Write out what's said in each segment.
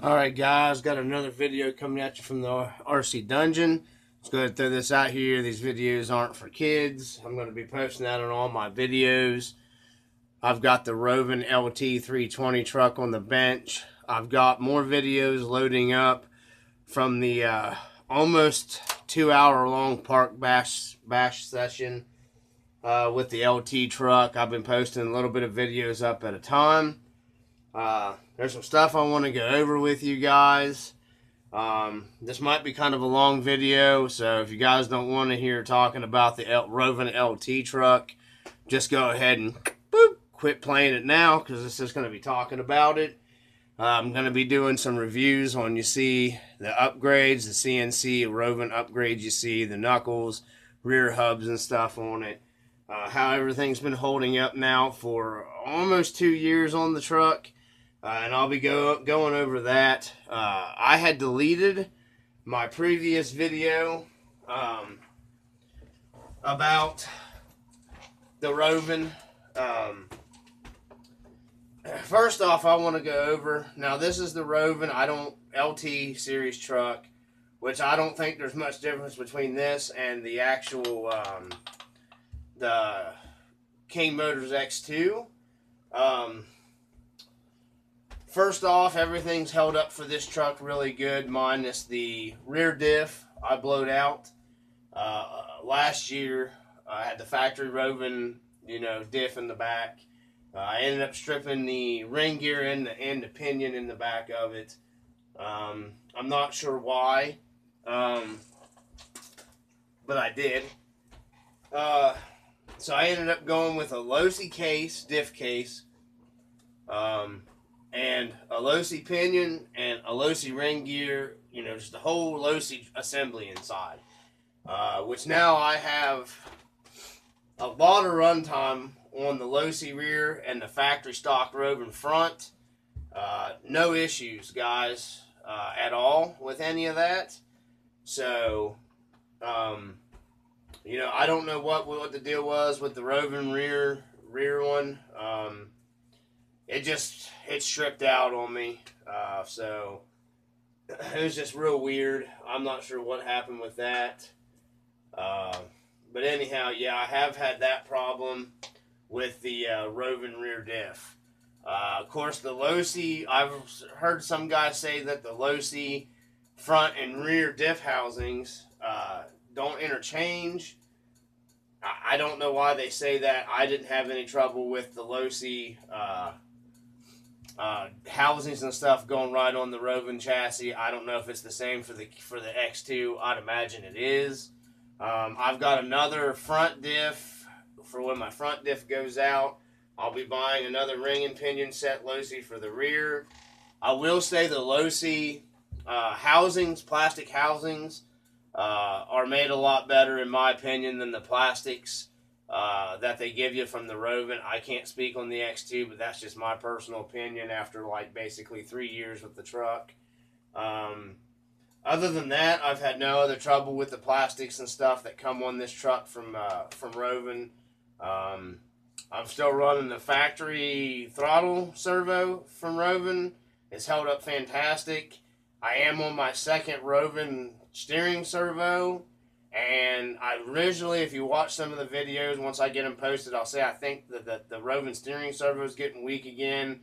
Alright guys, got another video coming at you from the RC Dungeon. Let's go ahead and throw this out here. These videos aren't for kids. I'm going to be posting that on all my videos. I've got the Rovan Lt320 truck on the bench. I've got more videos loading up from the almost 2-hour long park bash session with the LT truck. I've been posting a little bit of videos up at a time. There's some stuff I want to go over with you guys. This might be kind of a long video, so if you guys don't want to hear talking about the Rovan LT truck, just go ahead and quit playing it now, because this is going to be talking about it. I'm going to be doing some reviews on, you see, the upgrades, the CNC Rovan upgrades, you see, the knuckles, rear hubs and stuff on it. How everything's been holding up now for almost 2 years on the truck. And I'll be going over that. I had deleted my previous video about the Rovan. First off, I want to go over, now this is the Rovan LT series truck, which I don't think there's much difference between this and the actual the King Motors X2. First off, everything's held up for this truck really good, minus the rear diff I blowed out. Last year, I had the factory Rovan, diff in the back. I ended up stripping the ring gear and the pinion in the back of it. I'm not sure why, but I did. So I ended up going with a Losi case, diff case, and a Losi pinion and a Losi ring gear, just the whole Losi assembly inside. Which now I have a lot of runtime on the Losi rear and the factory stock Rovan front. No issues, guys, at all with any of that. So, I don't know what the deal was with the Rovan rear one. It stripped out on me, so it was just real weird. I'm not sure what happened with that, but anyhow, yeah, I have had that problem with the Rovan rear diff. Of course, the Losi, I've heard some guys say that the Losi front and rear diff housings don't interchange. I don't know why they say that. I didn't have any trouble with the Losi housings and stuff going right on the Rovan chassis. I don't know if it's the same for the X2. I'd imagine it is. I've got another front diff for when my front diff goes out. I'll be buying another ring and pinion set Losi for the rear. I will say the Losi housings, plastic housings, are made a lot better in my opinion than the plastics that they give you from the Rovan. I can't speak on the X2, but that's just my personal opinion after basically 3 years with the truck. Other than that, I've had no other trouble with the plastics and stuff that come on this truck from Rovan. I'm still running the factory throttle servo from Rovan. It's held up fantastic. I am on my second Rovan steering servo. And I originally, if you watch some of the videos, once I get them posted, I'll say I think that the Rovan steering servo is getting weak again.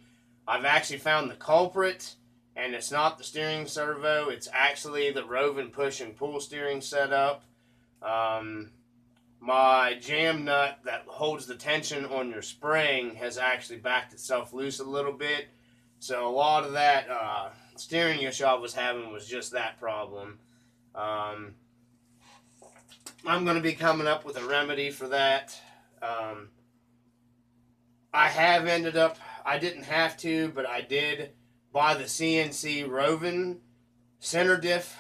I've actually found the culprit, and it's not the steering servo. It's actually the Rovan push and pull steering setup. My jam nut that holds the tension on your spring has actually backed itself loose a little bit. So a lot of that steering issue I was having was just that problem. I'm going to be coming up with a remedy for that. I have ended up, I didn't have to, but I did buy the CNC Rovan center diff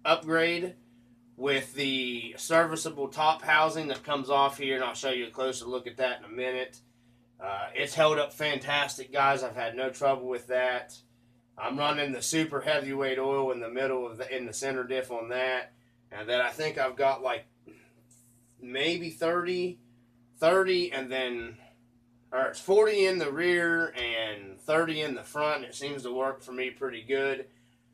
upgrade with the serviceable top housing that comes off here, and I'll show you a closer look at that in a minute. It's held up fantastic, guys. I've had no trouble with that. I'm running the super heavyweight oil in the middle of in the center diff on that. And then I think I've got like maybe 30, and then or it's 40 in the rear and 30 in the front. It seems to work for me pretty good.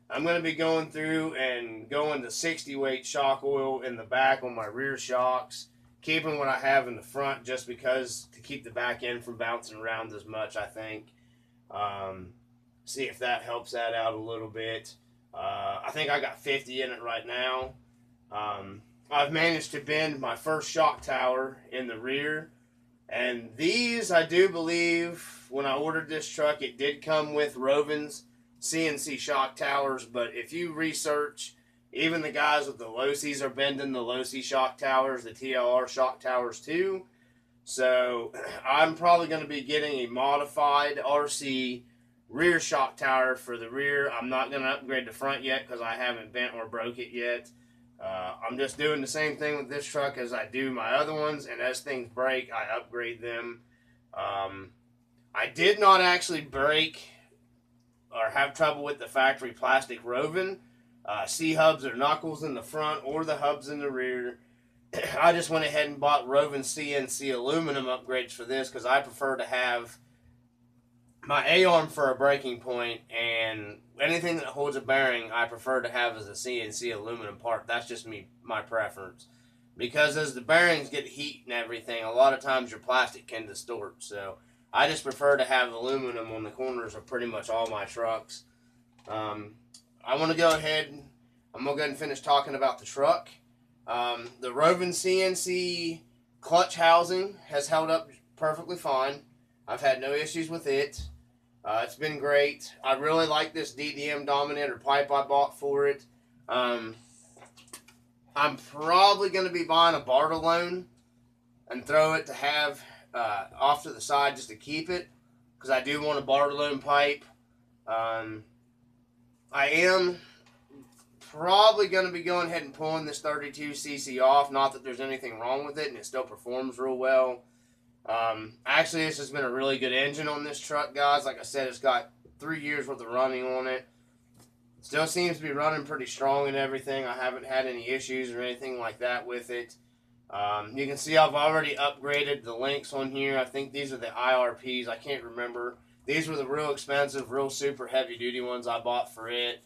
I'm going to be going through and going to 60 weight shock oil in the back on my rear shocks, keeping what I have in the front just because to keep the back end from bouncing around as much, I think. See if that helps that out a little bit. I think I got 50 in it right now. I've managed to bend my first shock tower in the rear. And these, I do believe, when I ordered this truck, it did come with Rovan's CNC shock towers. But if you research, even the guys with the Losies are bending the Losi shock towers, the TLR shock towers too. So I'm probably going to be getting a modified RC rear shock tower for the rear. I'm not going to upgrade the front yet because I haven't bent or broke it yet. I'm just doing the same thing with this truck as I do my other ones, and as things break, I upgrade them. I did not actually break or have trouble with the factory plastic Rovan C-hubs or knuckles in the front or the hubs in the rear. I just went ahead and bought Rovan CNC aluminum upgrades for this because I prefer to have my A-arm for a braking point, and anything that holds a bearing I prefer to have as a CNC aluminum part. That's just my preference. Because as the bearings get heat and everything, a lot of times your plastic can distort. So I just prefer to have aluminum on the corners of pretty much all my trucks. I want to go ahead and finish talking about the truck. The Rovan CNC clutch housing has held up perfectly fine. I've had no issues with it. It's been great. I really like this DDM Dominator pipe I bought for it. I'm probably going to be buying a Bartolone and throw it to have off to the side just to keep it, because I do want a Bartolone pipe. I am probably going to be going ahead and pulling this 32cc off. Not that there's anything wrong with it, and it still performs real well. Actually, this has been a really good engine on this truck, guys. Like I said, it's got 3 years worth of running on it. Still seems to be running pretty strong and everything. I haven't had any issues or anything like that with it. You can see I've already upgraded the links on here. I think these are the IRPs. I can't remember. These were the real expensive, real super heavy duty ones I bought for it.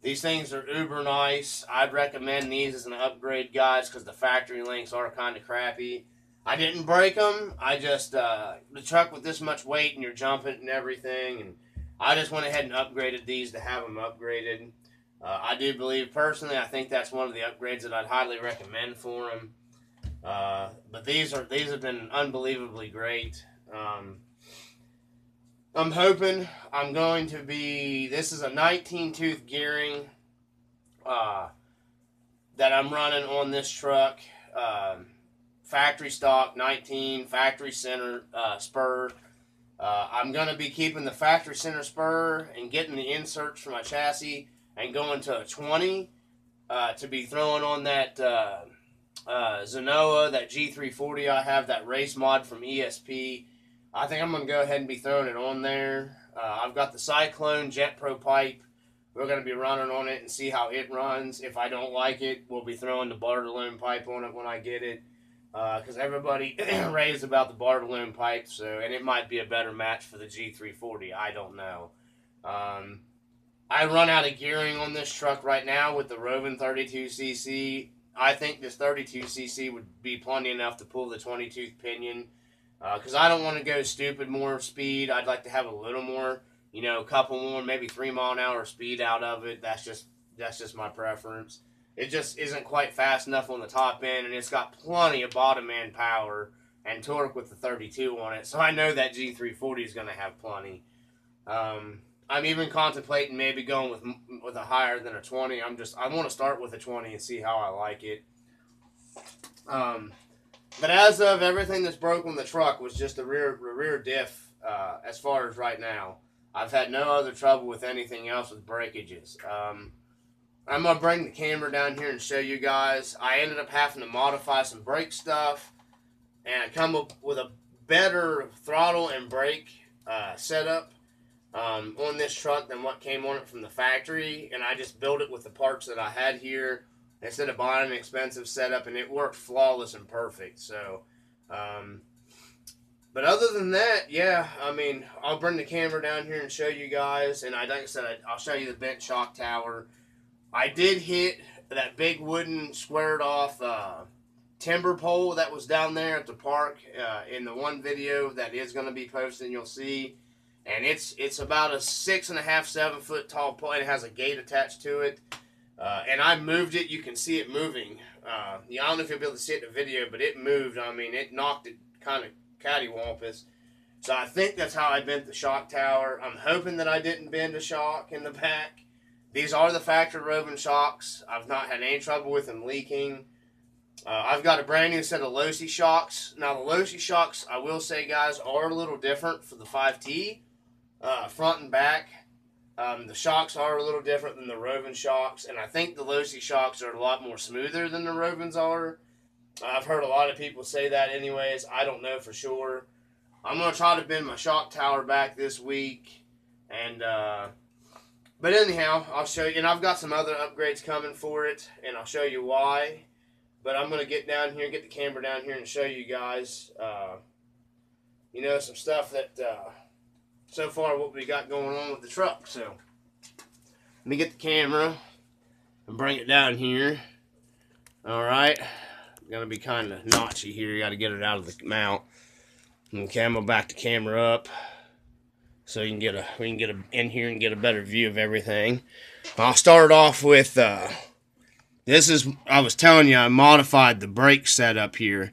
These things are uber nice. I'd recommend these as an upgrade, guys, because the factory links are kind of crappy. I didn't break them. I just, the truck with this much weight and you're jumping and everything, and I just went ahead and upgraded these to have them upgraded. I do believe, personally, I think that's one of the upgrades that I'd highly recommend for them. But these have been unbelievably great. I'm hoping I'm going to be, this is a 19-tooth gearing that I'm running on this truck. Factory stock 19, factory center spur. I'm going to be keeping the factory center spur and getting the inserts for my chassis and going to a 20 to be throwing on that Zenoa, that G340 I have, that race mod from ESP. I think I'm going to go ahead and be throwing it on there. I've got the Cyclone Jet Pro pipe. We're going to be running on it and see how it runs. If I don't like it, we'll be throwing the Bartolone pipe on it when I get it. Because everybody raves about the Bartolone pipe, and it might be a better match for the G340. I don't know. I run out of gearing on this truck right now with the Rovan 32cc. I think this 32cc would be plenty enough to pull the 20-tooth pinion. Because I don't want to go stupid more speed. I'd like to have a little more, a couple more, maybe 3-mile-an-hour speed out of it. That's just my preference. It just isn't quite fast enough on the top end, and it's got plenty of bottom end power and torque with the 32 on it. So I know that G340 is going to have plenty. I'm even contemplating maybe going with a higher than a 20. I want to start with a 20 and see how I like it. But as of, everything that's broke on the truck was just the rear diff as far as right now. I've had no other trouble with anything else with breakages. I'm going to bring the camera down here and show you guys. I ended up having to modify some brake stuff and come up with a better throttle and brake setup on this truck than what came on it from the factory. And I just built it with the parts that I had here instead of buying an expensive setup, and it worked flawless and perfect. So But other than that, yeah, I mean, I'll bring the camera down here and show you guys. And like I said, I'll show you the bent shock tower. I did hit that big wooden squared off timber pole that was down there at the park in the one video that is going to be posted, and you'll see. And it's about a 6.5, 7 foot tall pole. It has a gate attached to it. And I moved it. You can see it moving. I don't know if you'll be able to see it in the video, but it moved. I mean, it knocked it kind of cattywampus. So I think that's how I bent the shock tower. I'm hoping that I didn't bend a shock in the back. These are the factory Rovan shocks. I've not had any trouble with them leaking. I've got a brand new set of Losi shocks. Now, the Losi shocks, I will say, guys, are a little different for the 5T, front and back. The shocks are a little different than the Rovan shocks, and I think the Losi shocks are a lot more smoother than the Rovans are. I've heard a lot of people say that anyways. I don't know for sure. I'm going to try to bend my shock tower back this week. And, but anyhow, I'll show you. And I've got some other upgrades coming for it, and I'll show you why. But I'm going to get down here, get the camera down here and show you guys, you know, some stuff that, so far what we got going on with the truck. So, let me get the camera and bring it down here. Alright. Gonna be kind of notchy here. You got to get it out of the mount. Okay, I'm gonna back the camera up so you can we can get in here and get a better view of everything. I'll start off with this is, I was telling you, I modified the brake setup here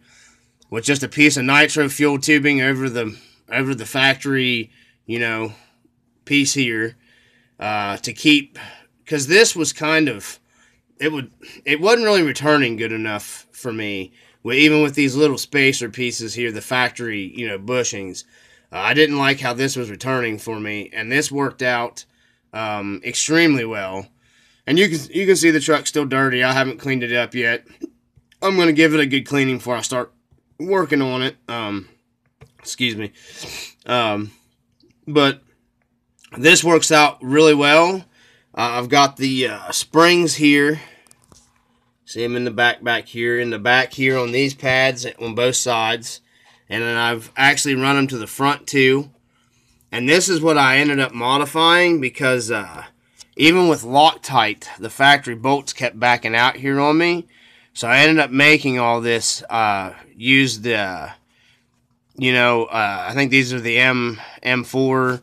with just a piece of nitro fuel tubing over the factory, you know, piece here to keep, because this was kind of, it wasn't really returning good enough for me. Even with these little spacer pieces here, the factory, you know, bushings, I didn't like how this was returning for me, and this worked out extremely well. And you can see the truck's still dirty. I haven't cleaned it up yet. I'm gonna give it a good cleaning before I start working on it. Excuse me. But this works out really well. I've got the springs here. See them in the back here. In the back here on these pads on both sides. And then I've actually run them to the front too. And this is what I ended up modifying because even with Loctite, the factory bolts kept backing out here on me. So I ended up making all this, use the, you know, I think these are the M4.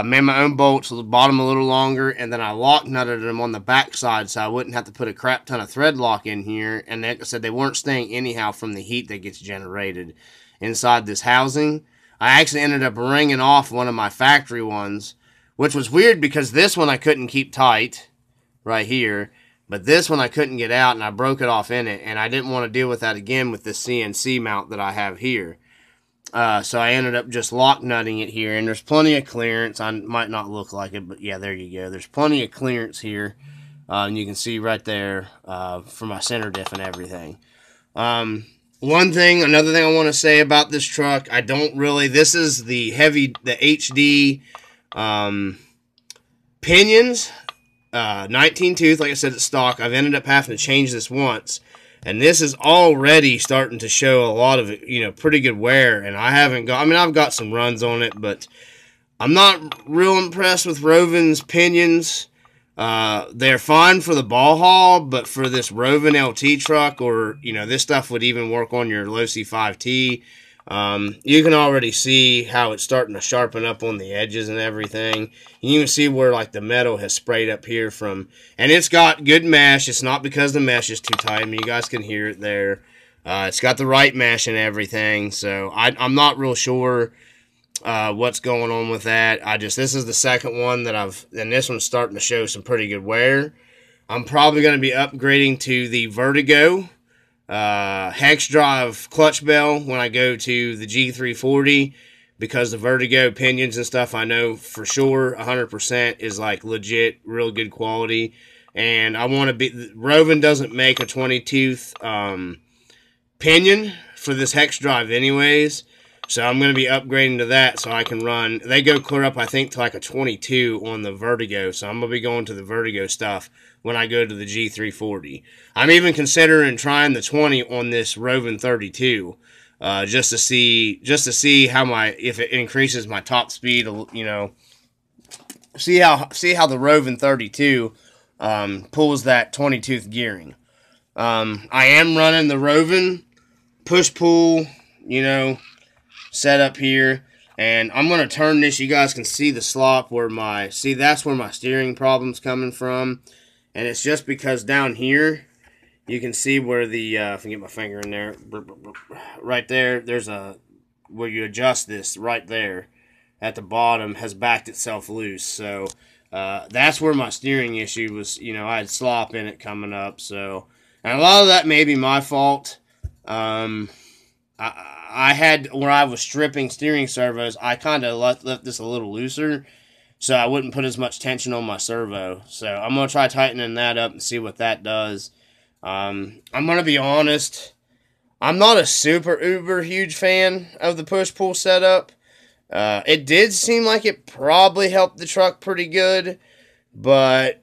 Made my own bolts, the bottom a little longer, and then I lock nutted them on the back side so I wouldn't have to put a crap ton of thread lock in here. And like I said, they weren't staying anyhow from the heat that gets generated inside this housing. I actually ended up ringing off one of my factory ones, which was weird because this one I couldn't keep tight right here, but this one I couldn't get out, and I broke it off in it, and I didn't want to deal with that again with the CNC mount that I have here. So I ended up just lock nutting it here, and there's plenty of clearance. I might not look like it, but yeah, there you go. There's plenty of clearance here, and you can see right there for my center diff and everything. Another thing I want to say about this truck, this is the HD pinions, 19 tooth, like I said, it's stock. I've ended up having to change this once. And this is already starting to show a lot of, you know, pretty good wear. And I've got some runs on it, but I'm not real impressed with Rovan's pinions. They're fine for the ball haul, but for this Rovan LT truck, or, you know, this stuff would even work on your Losi 5T. You can already see how it's starting to sharpen up on the edges and everything. You can see where, like, the metal has sprayed up here from, and it's got good mesh. It's not because the mesh is too tight. I mean, you guys can hear it there. It's got the right mesh and everything, so I'm not real sure what's going on with that. This is the second one that and this one's starting to show some pretty good wear. I'm probably going to be upgrading to the Vertigo hex drive clutch bell when I go to the G340, because the Vertigo pinions and stuff, I know for sure 100% is like legit real good quality. And I want to be, Rovan doesn't make a 20 tooth pinion for this hex drive anyways, so I'm going to be upgrading to that so I can run, they go clear up I think to like a 22 on the Vertigo, so I'm going to be going to the Vertigo stuff when I go to the G340. I'm even considering trying the 20 on this Rovan 32. just to see how if it increases my top speed, you know, see how the Rovan 32 pulls that 20-tooth gearing. I am running the Rovan push-pull, you know, setup here, and I'm going to turn this. You guys can see the slop where that's where my steering problem's coming from, and it's just because down here, you can see where the, if I can get my finger in there, right there, there's where you adjust this right there at the bottom has backed itself loose. So that's where my steering issue was. You know, I had slop in it coming up. So, and a lot of that may be my fault. I had, where I was stripping steering servos, I kind of left this a little looser, so I wouldn't put as much tension on my servo. So I'm going to try tightening that up and see what that does. I'm going to be honest, I'm not a super uber huge fan of the push-pull setup. It did seem like it probably helped the truck pretty good, but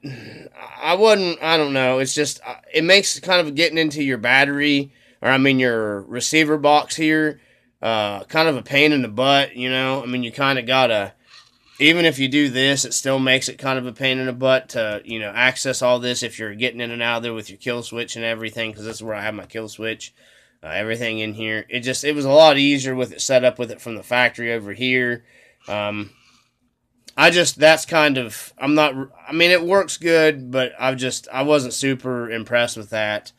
I don't know, it's just, it makes kind of getting into your battery, or I mean your receiver box here, kind of a pain in the butt, you know. I mean, you kind of gotta, even if you do this, it still makes it kind of a pain in the butt to, you know, access all this if you're getting in and out of there with your kill switch and everything, because this is where I have my kill switch, everything in here. It was a lot easier with it set up with it from the factory over here. That's kind of, I mean, it works good, but I wasn't super impressed with that.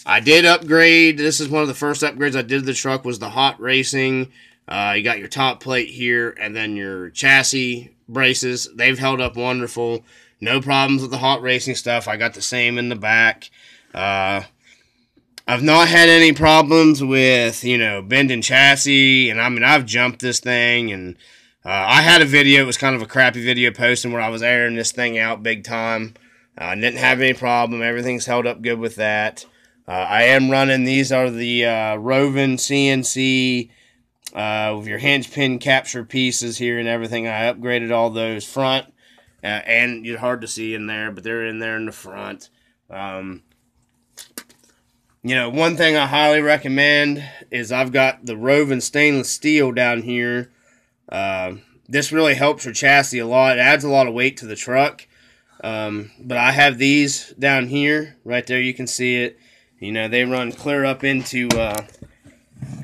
I did upgrade. This is one of the first upgrades I did to the truck, was the hot racing. You got your top plate here, and then your chassis braces. They've held up wonderful. No problems with the hot racing stuff. I got the same in the back. I've not had any problems with, you know, bending chassis. And I mean, I've jumped this thing, and I had a video. It was kind of a crappy video posting where I was airing this thing out big time. I didn't have any problem. Everything's held up good with that. I am running, these are the Rovan CNC with your hinge pin capture pieces here and everything. I upgraded all those front, and you're hard to see in there, but they're in there in the front. You know, one thing I highly recommend is I've got the Rovan stainless steel down here. This really helps your chassis a lot. It adds a lot of weight to the truck. But I have these down here, right there. You can see it. You know, they run clear up into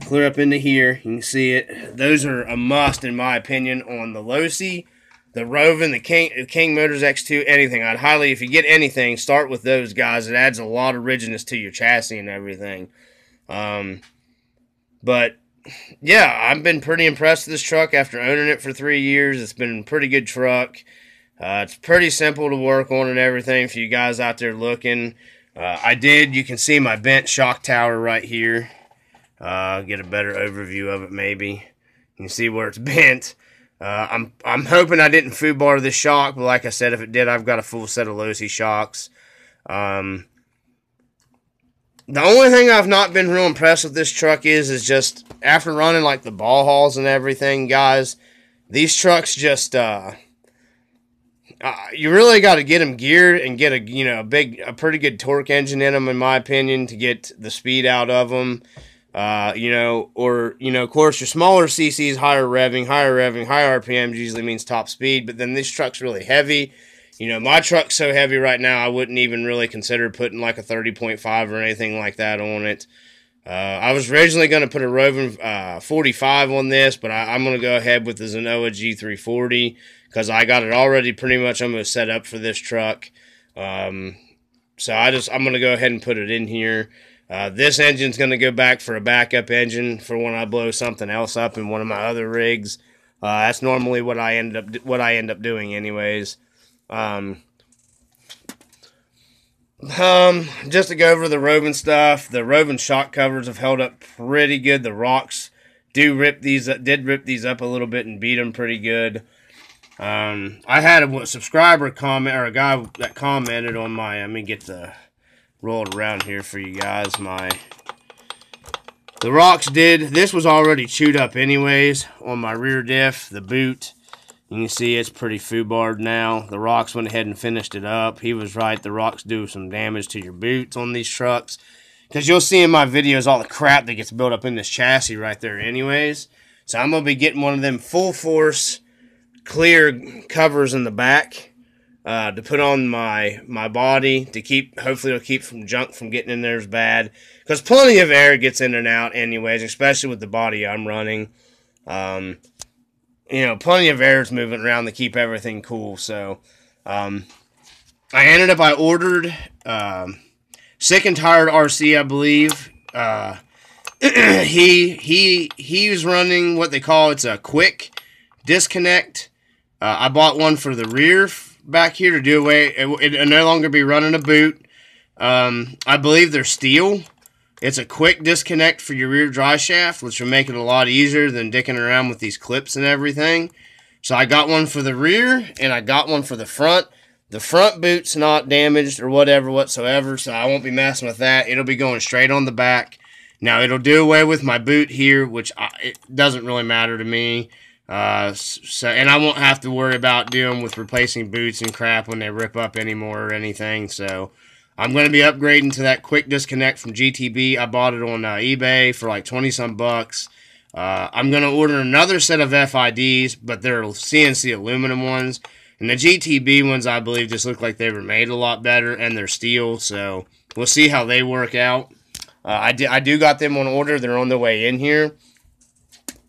here. You can see it. Those are a must, in my opinion, on the Losi, the Rovan, the King Motors X2, anything. I'd highly, if you get anything, start with those guys. It adds a lot of rigidness to your chassis and everything. But yeah, I've been pretty impressed with this truck after owning it for 3 years. It's been a pretty good truck. It's pretty simple to work on and everything for you guys out there looking. You can see my bent shock tower right here. Get a better overview of it maybe. You can see where it's bent. I'm hoping I didn't foobar this shock, but like I said, if it did, I've got a full set of Losi shocks. The only thing I've not been real impressed with this truck is just after running like the ball hauls and everything, guys, these trucks just you really got to get them geared and get a pretty good torque engine in them, in my opinion, to get the speed out of them. Of course, your smaller CCs, higher revving, high RPMs usually means top speed, but then this truck's really heavy. You know, my truck's so heavy right now, I wouldn't even really consider putting like a 30.5 or anything like that on it. I was originally going to put a Rovan 45 on this, but I'm going to go ahead with the Zenoa G340 because I got it already pretty much almost set up for this truck. So I'm going to go ahead and put it in here. This engine's going to go back for a backup engine for when I blow something else up in one of my other rigs. That's normally what I end up doing anyways. Just to go over the Rovan stuff, the Rovan shock covers have held up pretty good. The rocks did rip these up a little bit and beat them pretty good. I had a subscriber comment, or a guy that commented on my, let me get the rolled around here for you guys. The rocks this was already chewed up anyways on my rear diff, the boot. You can see it's pretty foobarred now. The rocks went ahead and finished it up. He was right. The rocks do some damage to your boots on these trucks. because you'll see in my videos all the crap that gets built up in this chassis right there anyways. So I'm going to be getting one of them full force clear covers in the back to put on my body to keep, hopefully it'll keep from junk from getting in there as bad, because plenty of air gets in and out anyways, especially with the body I'm running. You know, plenty of air is moving around to keep everything cool. So I ordered Sick and Tired RC, I believe. He was running what they call, it's a quick disconnect. I bought one for the rear back here to do away. It'll no longer be running a boot. I believe they're steel. It's a quick disconnect for your rear drive shaft, which will make it a lot easier than dicking around with these clips and everything. So I got one for the rear, and I got one for the front. The front boot's not damaged or whatever whatsoever, so I won't be messing with that. It'll be going straight on the back. Now, it'll do away with my boot here, which it doesn't really matter to me. And I won't have to worry about dealing with replacing boots and crap when they rip up anymore or anything. So I'm going to be upgrading to that quick disconnect from GTB. I bought it on eBay for like 20-some bucks. I'm going to order another set of FIDs, but they're CNC aluminum ones. And the GTB ones, I believe, just look like they were made a lot better, and they're steel. So we'll see how they work out. I do got them on order. They're on their way in here.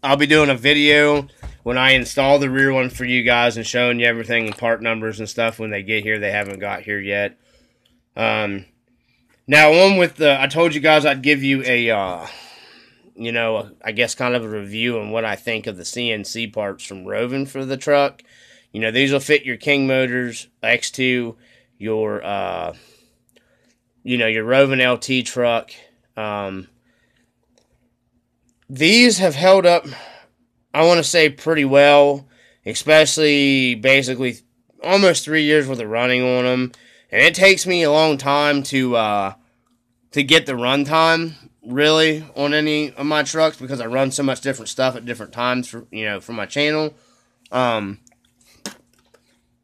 I'll be doing a video when I install the rear one for you guys and showing you everything and part numbers and stuff when they get here. They haven't got here yet. Now on with the, I told you guys I'd give you a, you know, I guess kind of a review on what I think of the CNC parts from Rovan for the truck. You know, these will fit your King Motors X2, your, you know, your Rovan LT truck. These have held up, I want to say, pretty well, especially basically almost 3 years worth of running on them. And it takes me a long time to get the run time, really, on any of my trucks, because I run so much different stuff at different times for, you know, for my channel.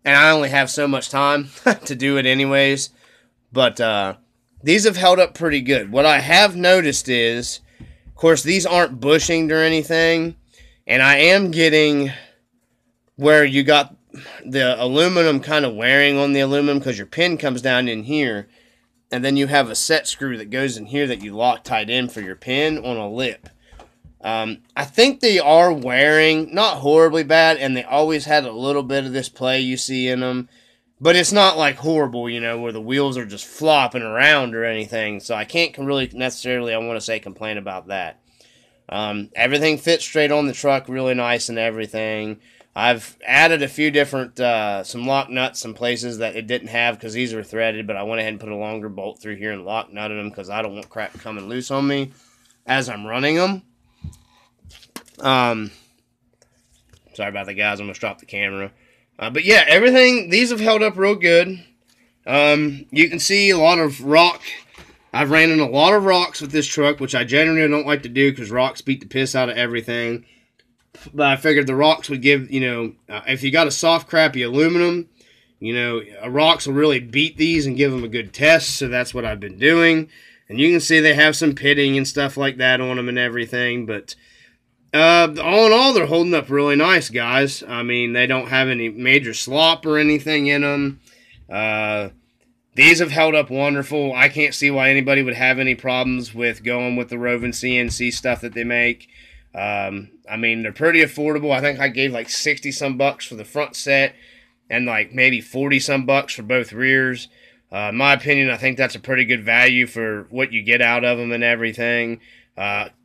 And I only have so much time to do it anyways. But these have held up pretty good. What I have noticed is, of course, these aren't bushinged or anything. And I am getting where you got the aluminum kind of wearing on the aluminum, because your pin comes down in here. And then you have a set screw that goes in here that you lock tight in for your pin on a lip. I think they are wearing, not horribly bad, and they always had a little bit of this play you see in them. But it's not like horrible, you know, where the wheels are just flopping around or anything. So I can't really necessarily, I want to say, complain about that. Everything fits straight on the truck, really nice and everything. I've added a few different, some lock nuts, some places that it didn't have because these are threaded, but I went ahead and put a longer bolt through here and lock nutted them because I don't want crap coming loose on me as I'm running them. Sorry about that, guys. I'm going to drop the camera. But yeah, everything, these have held up real good. You can see a lot of rock. I've ran in a lot of rocks with this truck, which I generally don't like to do because rocks beat the piss out of everything. But I figured the rocks would give, you know, if you got a soft, crappy aluminum, you know, rocks will really beat these and give them a good test. So that's what I've been doing. And you can see they have some pitting and stuff like that on them and everything. But all in all, they're holding up really nice, guys. I mean, they don't have any major slop or anything in them. These have held up wonderful. I can't see why anybody would have any problems with going with the Rovan CNC stuff that they make. I mean, they're pretty affordable. I think I gave like 60-some bucks for the front set and like maybe 40-some bucks for both rears. In my opinion, I think that's a pretty good value for what you get out of them and everything.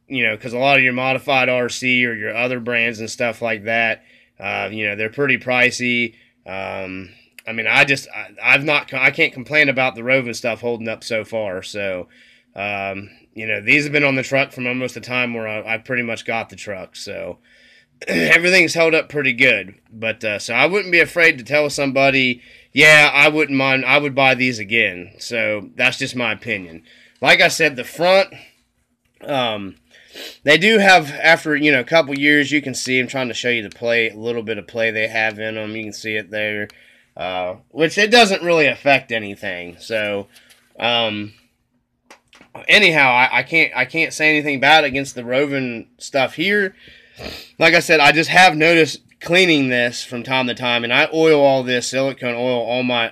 You know, because a lot of your modified RC or your other brands and stuff like that, you know, they're pretty pricey. I mean, I can't complain about the Rovan stuff holding up so far. So, you know, these have been on the truck from almost the time where I pretty much got the truck. So, everything's held up pretty good. But, so I wouldn't be afraid to tell somebody, yeah, I wouldn't mind, I would buy these again. So, that's just my opinion. Like I said, the front, they do have, after, you know, a couple years, you can see, I'm trying to show you the play, a little bit of play they have in them. You can see it there, which it doesn't really affect anything. So, anyhow, I can't say anything bad against the Rovan stuff here. Like I said, I just have noticed cleaning this from time to time, and I oil all this silicone oil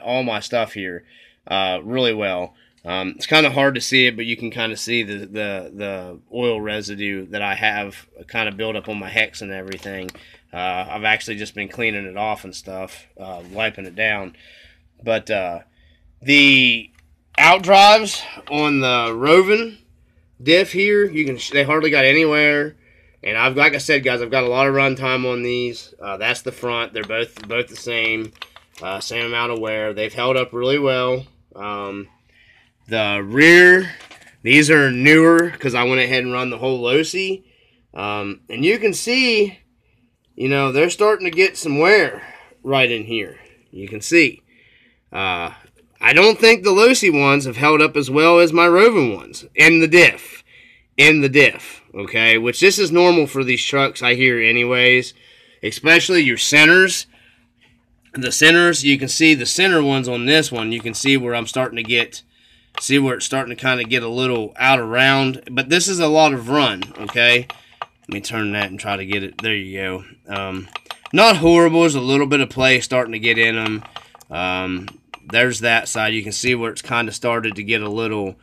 all my stuff here really well. It's kind of hard to see it, but you can kind of see the oil residue that I have kind of built up on my hex and everything. I've actually just been cleaning it off and stuff, wiping it down. But the outdrives on the Rovan diff here, they hardly got anywhere. And like I said, guys, I've got a lot of run time on these. That's the front. They're both the same amount of wear. They've held up really well. The rear, these are newer because I went ahead and run the whole Losi. And you can see, you know, they're starting to get some wear right in here. You can see. I don't think the Losi ones have held up as well as my Rovan ones in the diff. Okay, which this is normal for these trucks, I hear anyways, especially your centers. The centers, you can see the center ones on this one, you can see where I'm starting to get, where it's starting to kind of get a little out of round, but this is a lot of run, okay? Let me turn that and try to get it, there you go. Not horrible, there's a little bit of play starting to get in them. There's that side, you can see where it's kind of started to get a little,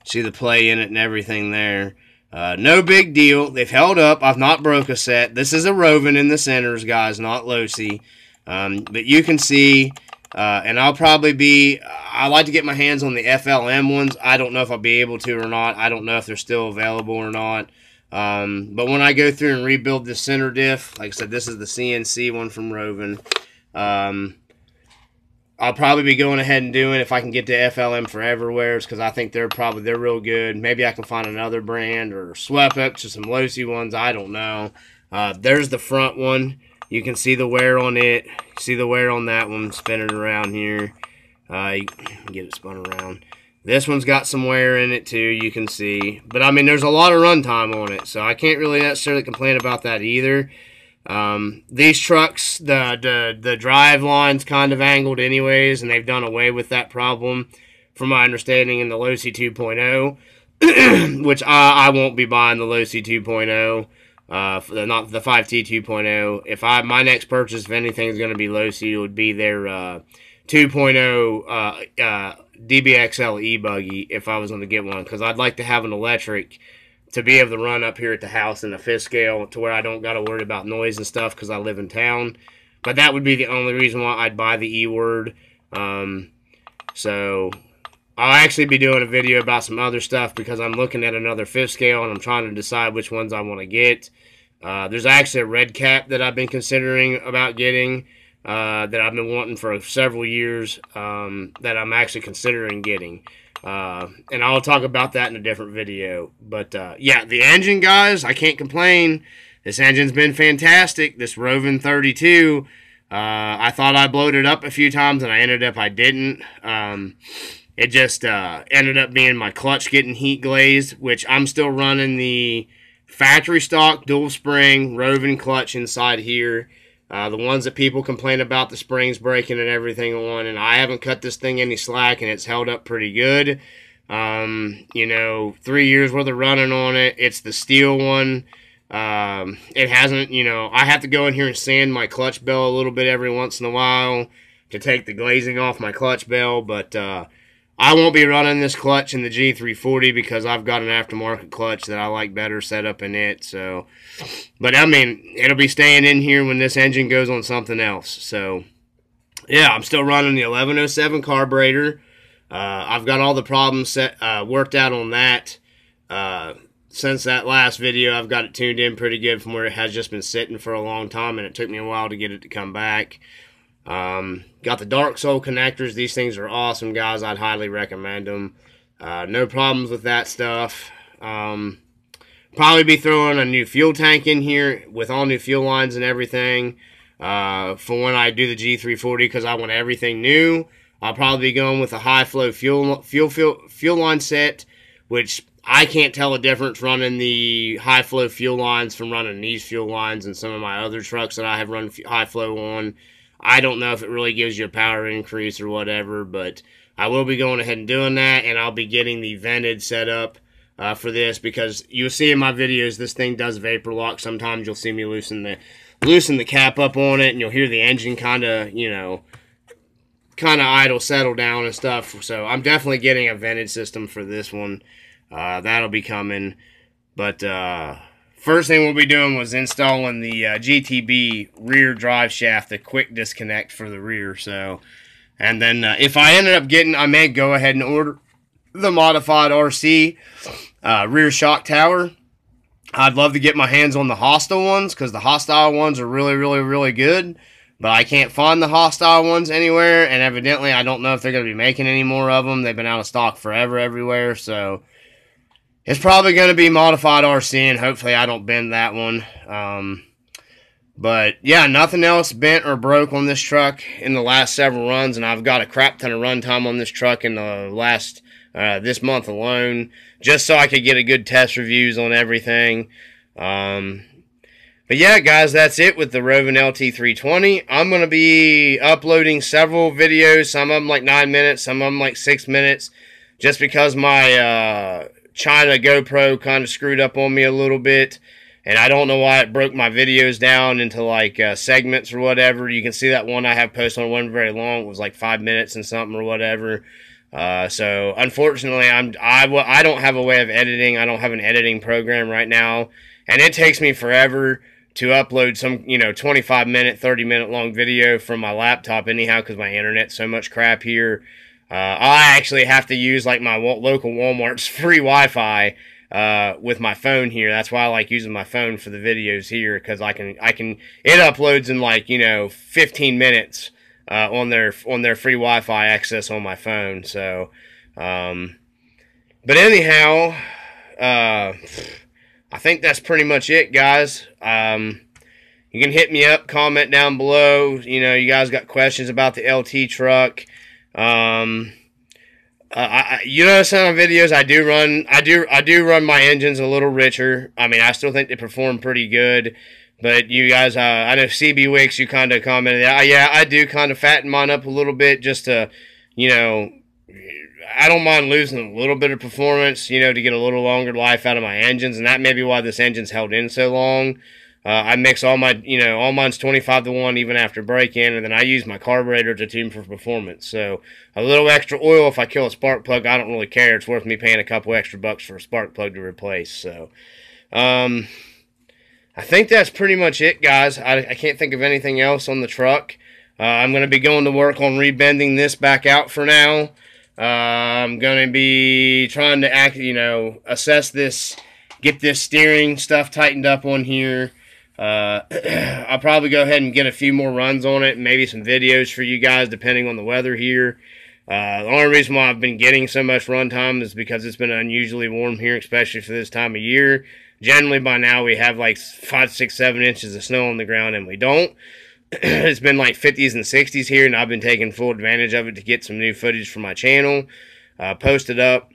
see the play in it and everything there. No big deal. They've held up. I've not broke a set. This is a Rovan in the centers, guys, not Losi. But you can see, and I'll probably be, I like to get my hands on the FLM ones. I don't know if I'll be able to or not. I don't know if they're still available or not. But when I go through and rebuild this center diff, like I said, this is the CNC one from Rovan. I'll probably be going ahead and doing, if I can get the FLM Foreverwears, because I think they're real good. Maybe I can find another brand or swap up to some Losi ones. I don't know. There's the front one. You can see the wear on it. See the wear on that one spinning around here. You can get it spun around. This one's got some wear in it too, you can see. But I mean, there's a lot of runtime on it, so I can't really necessarily complain about that either. These trucks, the drive line's kind of angled anyways, and they've done away with that problem, from my understanding, in the Losi 2.0, which I won't be buying the Losi 2.0, not the 5T 2.0. If my next purchase, if anything, is going to be Losi, it would be their 2.0 DBXL e-buggy, if I was going to get one, because I'd like to have an electric to be able to run up here at the house in a fifth scale to where I don't got to worry about noise and stuff because I live in town. But that would be the only reason why I'd buy the E-Word. So I'll actually be doing a video about some other stuff because I'm looking at another fifth scale and I'm trying to decide which ones I want to get. There's actually a red cap that I've been considering about getting, that I've been wanting for several years, that I'm actually considering getting. And I'll talk about that in a different video. But, yeah, the engine, guys, I can't complain. This engine's been fantastic. This Rovan 32, I thought I blowed it up a few times, and I didn't. It just ended up being my clutch getting heat glazed, which I'm still running the factory stock dual spring Rovan clutch inside here. The ones that people complain about the springs breaking and everything on, and I haven't cut this thing any slack, and it's held up pretty good. You know, 3 years worth of running on it. It's the steel one. It hasn't, you know, I have to go in here and sand my clutch bell a little bit every once in a while to take the glazing off my clutch bell, but I won't be running this clutch in the G340 because I've got an aftermarket clutch that I like better set up in it. So, but I mean, it'll be staying in here when this engine goes on something else. So, yeah, I'm still running the 1107 carburetor. I've got all the problems worked out on that. Since that last video, I've got it tuned in pretty good from where it has just been sitting for a long time, and it took me a while to get it to come back. Got the Dark Soul connectors. These things are awesome, guys. I'd highly recommend them. No problems with that stuff. Probably be throwing a new fuel tank in here with all new fuel lines and everything for when I do the G340 because I want everything new. I'll probably be going with a high flow fuel line set, which I can't tell a difference running the high flow fuel lines from running these fuel lines and some of my other trucks that I have run high flow on. I don't know if it really gives you a power increase or whatever, but I will be going ahead and doing that, and I'll be getting the vented set up for this, because you'll see in my videos this thing does vapor lock. Sometimes you'll see me loosen the cap up on it, and you'll hear the engine kind of, you know, idle, settle down and stuff. So I'm definitely getting a vented system for this one. That'll be coming. But first thing we'll be doing was installing the GTB rear drive shaft, the quick disconnect for the rear. So, and then if I ended up getting, I may go ahead and order the modified RC rear shock tower. I'd love to get my hands on the hostile ones, because the hostile ones are really, really, really good. But I can't find the hostile ones anywhere, and evidently I don't know if they're going to be making any more of them. They've been out of stock forever everywhere, so it's probably going to be modified RC, and hopefully I don't bend that one. But yeah, nothing else bent or broke on this truck in the last several runs, and I've got a crap ton of run time on this truck in the last this month alone, just so I could get a good test reviews on everything. But yeah, guys, that's it with the Rovan Lt320. I'm going to be uploading several videos, some of them like 9 minutes, some of them like 6 minutes, just because my China GoPro kind of screwed up on me a little bit, and I don't know why it broke my videos down into like segments or whatever. You can see that one I have posted on, wasn't very long. It was like 5 minutes and something or whatever. So unfortunately, I don't have a way of editing. I don't have an editing program right now, and it takes me forever to upload some, 25-minute, 30-minute long video from my laptop anyhow, because my internet's so much crap here. I actually have to use like my local Walmart's free Wi-Fi with my phone here. That's why I like using my phone for the videos here, because it uploads in like 15 minutes on their free Wi-Fi access on my phone. So, but anyhow, I think that's pretty much it, guys. You can hit me up, comment down below. You guys got questions about the LT truck. Some videos I do run my engines a little richer. I mean, I still think they perform pretty good. But you guys, I know CB Wicks, you kind of commented, yeah, I do kind of fatten mine up a little bit just to, I don't mind losing a little bit of performance, to get a little longer life out of my engines, and that may be why this engine's held in so long. I mix all my, all mine's 25-to-1 even after break-in, and then I use my carburetor to tune for performance. So a little extra oil, if I kill a spark plug, I don't really care. It's worth me paying a couple extra bucks for a spark plug to replace. So, I think that's pretty much it, guys. I can't think of anything else on the truck. I'm going to be going to work on rebending this back out for now. I'm going to be trying to assess this, get this steering stuff tightened up on here. I'll probably go ahead and get a few more runs on it, and maybe some videos for you guys depending on the weather here. The only reason why I've been getting so much run time is because it's been unusually warm here, especially for this time of year. Generally, by now, we have like 5, 6, 7 inches of snow on the ground, and we don't. It's been like 50s and 60s here, and I've been taking full advantage of it to get some new footage for my channel posted up.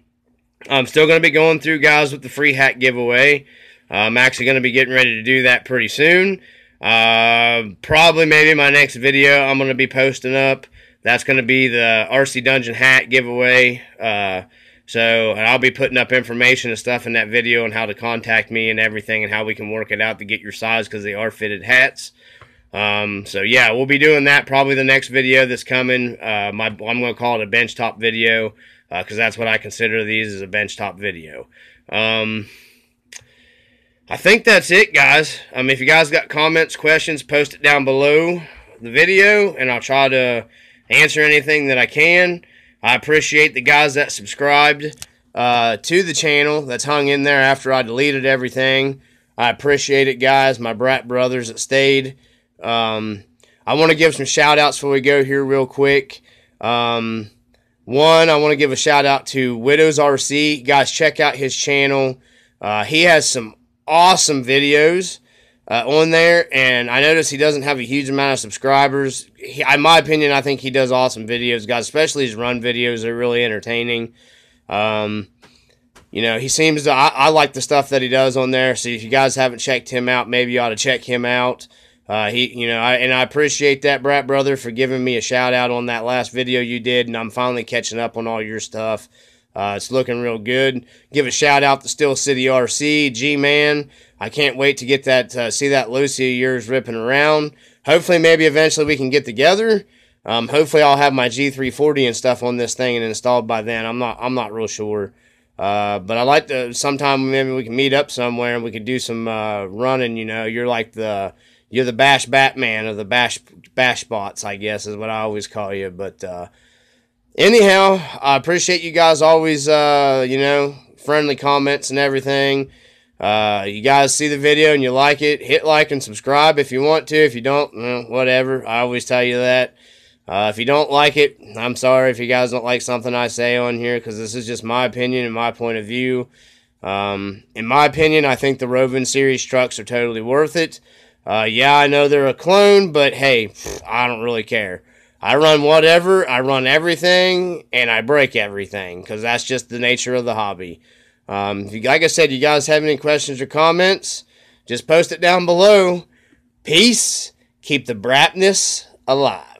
I'm still going to be going through, guys, with the free hat giveaway. I'm actually going to be getting ready to do that pretty soon. Probably maybe my next video I'm going to be posting up. That's going to be the RC Dungeon hat giveaway. And I'll be putting up information and stuff in that video on how to contact me and everything, and how we can work it out to get your size, because they are fitted hats. So yeah, we'll be doing that probably the next video that's coming. I'm going to call it a benchtop video, because that's what I consider these, as a benchtop video. I think that's it, guys. If you guys got comments, questions, post it down below the video, and I'll try to answer anything that I can. I appreciate the guys that subscribed to the channel, that's hung in there after I deleted everything. I appreciate it, guys. My brat brothers that stayed. I want to give some shout outs before we go here real quick. One, I want to give a shout out to Widows RC. Guys, check out his channel. He has some awesome videos on there, and I notice he doesn't have a huge amount of subscribers. In my opinion, I think he does awesome videos, guys, especially his run videos. They're really entertaining. He seems to, I like the stuff that he does on there, so if you guys haven't checked him out, maybe you ought to check him out. I appreciate that, Brat Brother, for giving me a shout out on that last video you did, and I'm finally catching up on all your stuff. It's looking real good. Give a shout out to Steel City RC, G-Man. I can't wait to get that, see that Lucy of yours ripping around. Hopefully, maybe eventually we can get together. Hopefully, I'll have my G340 and stuff on this thing and installed by then. I'm not real sure. But I like to, sometime maybe we can meet up somewhere and we could do some running. You know, you're the Bash Batman of the Bash bots, I guess is what I always call you. But anyhow, I appreciate you guys always, you know, friendly comments and everything. You guys see the video and you like it, hit like and subscribe if you want to. If you don't, well, whatever. I always tell you that. If you don't like it, I'm sorry if you guys don't like something I say on here, because this is just my opinion and my point of view. In my opinion, I think the Rovan series trucks are totally worth it. Yeah, I know they're a clone, but hey, I don't really care. I run whatever, I run everything, and I break everything, because that's just the nature of the hobby. Like I said, you guys have any questions or comments, just post it down below. Peace. Keep the brapness alive.